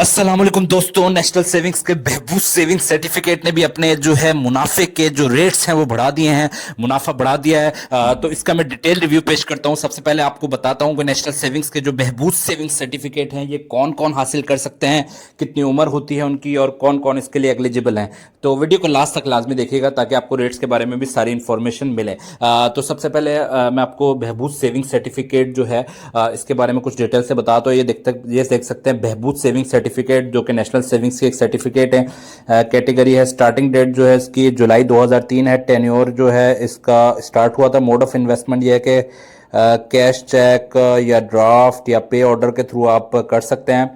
अस्सलाम वालेकुम दोस्तों। नेशनल सेविंग्स के बहबूद सेविंग्स सर्टिफिकेट ने भी अपने जो है मुनाफे के जो रेट्स हैं वो बढ़ा दिए हैं, मुनाफा बढ़ा दिया है। तो इसका मैं डिटेल रिव्यू पेश करता हूं। सबसे पहले आपको बताता हूं कि नेशनल सेविंग्स के जो बहबूद सेविंग्स सर्टिफिकेट हैं ये कौन कौन हासिल कर सकते हैं, कितनी उम्र होती है उनकी और कौन कौन इसके लिए एलिजिबल हैं। तो वीडियो को लास्ट तक लाजमी देखिएगा ताकि आपको रेट्स के बारे में भी सारी इन्फॉर्मेशन मिले। तो सबसे पहले मैं आपको बहबूद सेविंग सर्टिफिकेट जो है इसके बारे में कुछ डिटेल से बताता हूँ। ये देख सकते हैं बहबूद सेविंग सर्टिफिकेट जो कि नेशनल सेविंग्स की एक सर्टिफिकेट है। कैटेगरी है, स्टार्टिंग डेट जो है इसकी जुलाई 2003 है। टेन्योर जो है इसका स्टार्ट हुआ था। मोड ऑफ इन्वेस्टमेंट ये है कि कैश चेक या ड्राफ्ट या पे ऑर्डर के थ्रू आप कर सकते हैं।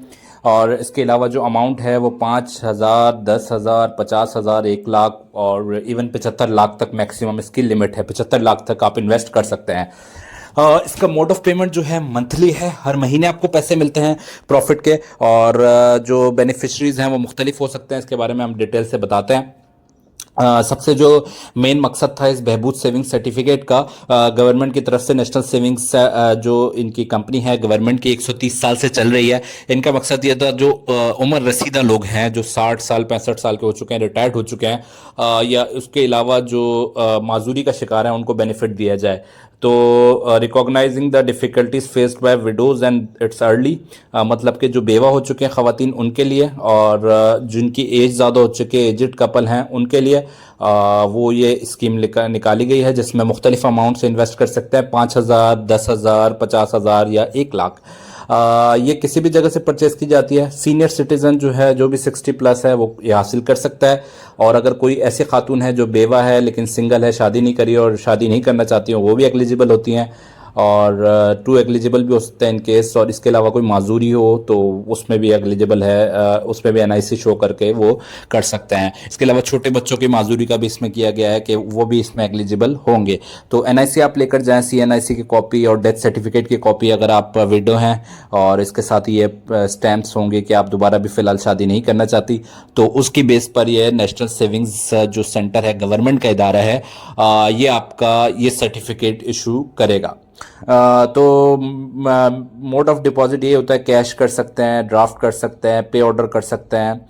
और इसके अलावा जो अमाउंट है वो 5,000, 10,000, 50,000, 1 लाख और इवन 75 लाख तक मैक्सिमम इसकी लिमिट है। 75 लाख तक आप इन्वेस्ट कर सकते हैं। इसका मोड ऑफ पेमेंट जो है मंथली है, हर महीने आपको पैसे मिलते हैं प्रॉफिट के। और जो बेनिफिशरीज हैं वो मुख्तलिफ हो सकते हैं, इसके बारे में हम डिटेल से बताते हैं। सबसे जो मेन मकसद था इस बहबूद सेविंग सर्टिफिकेट का, गवर्नमेंट की तरफ से नेशनल सेविंग्स जो इनकी कंपनी है गवर्नमेंट की 130 साल से चल रही है। इनका मकसद ये था जो उम्र रसीदा लोग हैं जो 60 साल 65 साल के हो चुके हैं, रिटायर्ड हो चुके हैं, या उसके अलावा जो माजूरी का शिकार है उनको बेनिफिट दिया जाए। तो recognising the difficulties faced by widows and it's early, मतलब कि जो बेवा हो चुके हैं ख़वातीन उनके लिए, और जिनकी एज ज़्यादा हो चुकी है, एजिड कपल हैं उनके लिए वो ये स्कीम निकाली गई है जिसमें मुख्तलिफ अमाउंट से इन्वेस्ट कर सकते हैं। 5,000, 10,000, 50,000 या 1 लाख। ये किसी भी जगह से परचेज की जाती है। सीनियर सिटीजन जो है, जो भी 60 प्लस है, वो ये हासिल कर सकता है। और अगर कोई ऐसी खातून है जो बेवा है लेकिन सिंगल है, शादी नहीं करी और शादी नहीं करना चाहती हो, वो भी एलिजिबल होती हैं। और टू एलिजिबल भी हो सकते हैं इन केस। और इसके अलावा कोई माजूरी हो तो उसमें भी एलिजिबल है, उसमें भी एनआईसी शो करके वो कर सकते हैं। इसके अलावा छोटे बच्चों की माजूरी का भी इसमें किया गया है कि वो भी इसमें एलिजिबल होंगे। तो एनआईसी आप लेकर जाएं, सीएनआईसी की कॉपी और डेथ सर्टिफिकेट की कॉपी अगर आप विडो हैं, और इसके साथ ही ये स्टैम्प्स होंगे कि आप दोबारा भी फिलहाल शादी नहीं करना चाहती, तो उसकी बेस पर ये नेशनल सेविंग्स जो सेंटर है, गवर्नमेंट का इदारा है, ये आपका ये सर्टिफिकेट इशू करेगा। तो मोड ऑफ डिपॉजिट ये होता है, कैश कर सकते हैं, ड्राफ्ट कर सकते हैं, पे ऑर्डर कर सकते हैं,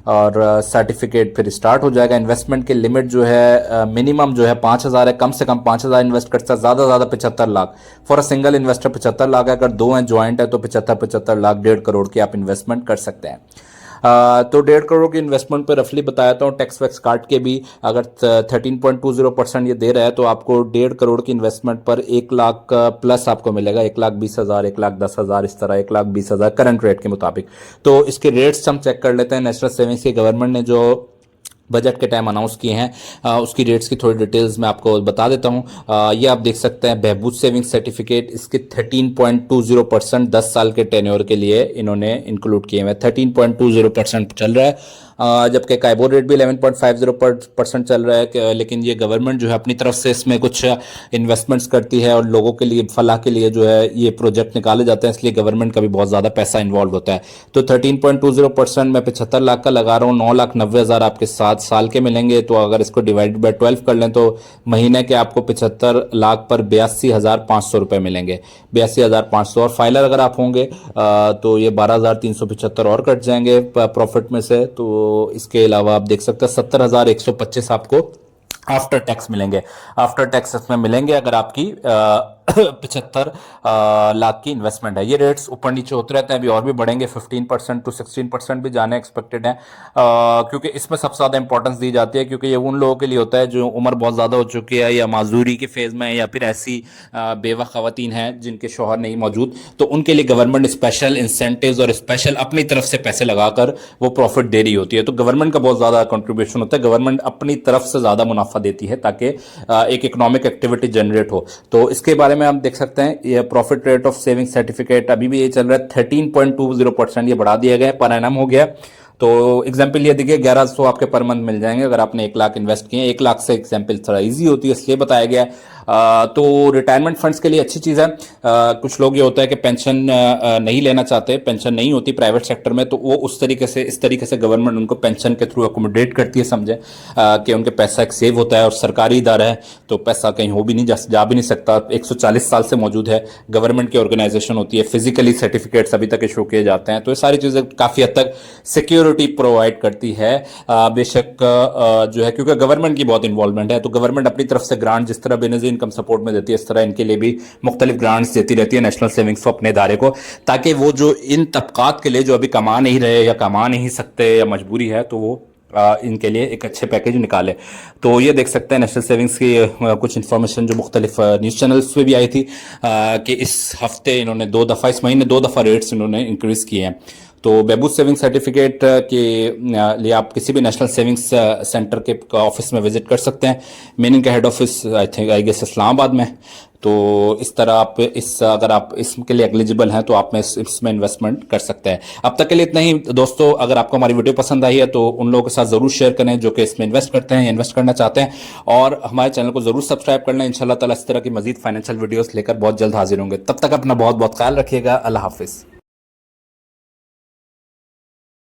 और सर्टिफिकेट फिर स्टार्ट हो जाएगा। इन्वेस्टमेंट की लिमिट जो है मिनिमम जो है 5,000 है, कम से कम 5,000 इन्वेस्ट कर सकता है, ज़्यादा ज़्यादा 75 lakh. For a single investor 75 lakh है, अगर दो हैं ज्वाइंट है तो 75 लाख, 1.5 करोड़ की आप इन्वेस्टमेंट कर सकते हैं। तो 1.5 करोड़ की इन्वेस्टमेंट पे रफली बताया हूँ, टैक्स वैक्स काट के भी अगर 13.20% ये दे रहा है तो आपको 1.5 करोड़ की इन्वेस्टमेंट पर 1 लाख प्लस आपको मिलेगा। 1,20,000, 1,10,000, इस तरह 1,20,000 करंट रेट के मुताबिक। तो इसके रेट्स हम चेक कर लेते हैं। नेशनल सेविंग्स की गवर्नमेंट ने जो बजट के टाइम अनाउंस किए हैं, उसकी रेट्स की थोड़ी डिटेल्स मैं आपको बता देता हूं। ये आप देख सकते हैं बहबूद सेविंग सर्टिफिकेट, इसके 13.20% 10 साल के टेन्योर के लिए इन्होंने इंक्लूड किए हुए। 13.20% चल रहा है, जबकि काइबो रेट भी 11.50% चल रहा है। लेकिन ये गवर्नमेंट जो है अपनी तरफ से इसमें कुछ इन्वेस्टमेंट्स करती है और लोगों के लिए फलाह के लिए जो है ये प्रोजेक्ट निकाले जाते हैं, इसलिए गवर्नमेंट का भी बहुत ज़्यादा पैसा इन्वॉल्व होता है। तो 13.20% में 75 लाख का लगा रहा हूँ, 9,90,000 आपके 7 साल के मिलेंगे। तो अगर इसको डिवाइड बाय 12 कर लें तो महीने के आपको 75 लाख पर 82,500 रुपये मिलेंगे। 82,500। और फाइलर अगर आप होंगे तो ये 12,375 और कट जाएंगे प्रॉफिट में से। तो इसके अलावा आप देख सकते हैं 70,125 आपको आफ्टर टैक्स मिलेंगे। आफ्टर टैक्स इसमें मिलेंगे अगर आपकी 75 लाख की इन्वेस्टमेंट है। ये रेट्स ऊपर नीचे होते रहते हैं, अभी और भी बढ़ेंगे। 15% टू 16% भी जाने एक्सपेक्टेड है, क्योंकि इसमें सबसे ज़्यादा इंपॉर्टेंस दी जाती है, क्योंकि ये उन लोगों के लिए होता है जो उम्र बहुत ज़्यादा हो चुकी है या माजूरी के फेज़ में है, या फिर ऐसी बेवा खवातीन हैं जिनके शौहर नहीं मौजूद। तो उनके लिए गवर्नमेंट स्पेशल इंसेंटिव्स और स्पेशल अपनी तरफ से पैसे लगाकर वो प्रॉफिट दे रही होती है। तो गवर्नमेंट का बहुत ज़्यादा कंट्रीब्यूशन होता है, गवर्नमेंट अपनी तरफ से ज़्यादा मुनाफा देती है ताकि एक इकोनॉमिक एक्टिविटी जनरेट हो। तो इसके बारे में आप देख सकते हैं ये profit rate of saving certificate अभी भी ये चल रहा है 13.20%, ये बढ़ा दिया गया, पर एनम हो गया। तो एग्जाम्पल ये देखिए 1,100 आपके पर मंथ मिल जाएंगे अगर आपने 1 लाख इन्वेस्ट किए। 1 लाख से एग्जाम्पल थोड़ा इजी होती है इसलिए बताया गया है। तो रिटायरमेंट फंड्स के लिए अच्छी चीज़ है। कुछ लोग ये होता है कि पेंशन नहीं लेना चाहते, पेंशन नहीं होती प्राइवेट सेक्टर में, तो वो उस तरीके से इस तरीके से गवर्नमेंट उनको पेंशन के थ्रू अकोमोडेट करती है, समझे कि उनके पैसा एक सेव होता है। और सरकारी इदारा है तो पैसा कहीं हो भी नहीं जा भी नहीं सकता। 140 साल से मौजूद है, गवर्नमेंट की ऑर्गेनाइजेशन होती है, फिजिकली सर्टिफिकेट्स अभी तक इशू किए जाते हैं, तो ये सारी चीज़ें काफ़ी हद तक सिक्योरिटी प्रोवाइड करती है। बेशक जो है, क्योंकि गवर्नमेंट की बहुत इन्वॉल्वमेंट है, तो गवर्नमेंट अपनी तरफ से ग्रांट जिस तरह बेनजीर इनकम सपोर्ट में देती है, इस तरह इनके लिए भी मुख्तलिफ ग्रांट्स देती रहती है नेशनल सेविंग्स को, अपने इदारे को, ताकि वो जो इन तबकात के लिए जो अभी कमा नहीं रहे या कमा नहीं सकते या मजबूरी है, तो वो इनके लिए एक अच्छे पैकेज निकाले। तो ये देख सकते हैं नेशनल सेविंग्स की कुछ इन्फॉर्मेशन जो मुख्तलिफ न्यूज़ चैनल्स पे भी आई थी कि इस हफ्ते इन्होंने 2 दफ़ा, इस महीने 2 दफ़ा रेट्स इन्होंने इंक्रीज़ किए हैं। तो बहबूद सेविंग सर्टिफिकेट के लिए आप किसी भी नेशनल सेविंग्स सेंटर के ऑफिस में विजिट कर सकते हैं। मीनिंग का head office I guess Islamabad में। तो इस तरह आप अगर आप इसके लिए एलिजिबल हैं तो आप में इसमें इन्वेस्टमेंट कर सकते हैं। अब तक के लिए इतना ही दोस्तों। अगर आपको हमारी वीडियो पसंद आई है तो उन लोगों के साथ ज़रूर शेयर करें जो कि इसमें इन्वेस्ट करते हैं या इन्वेस्ट करना चाहते हैं, और हमारे चैनल को ज़रूर सब्सक्राइब कर लें। इंशाल्लाह ताला इस तरह की मजीद फाइनेंशियल वीडियोस लेकर बहुत जल्द हाजिर होंगे। तब तक अपना बहुत बहुत ख्याल रखिएगा। अल्लाह हाफिज़।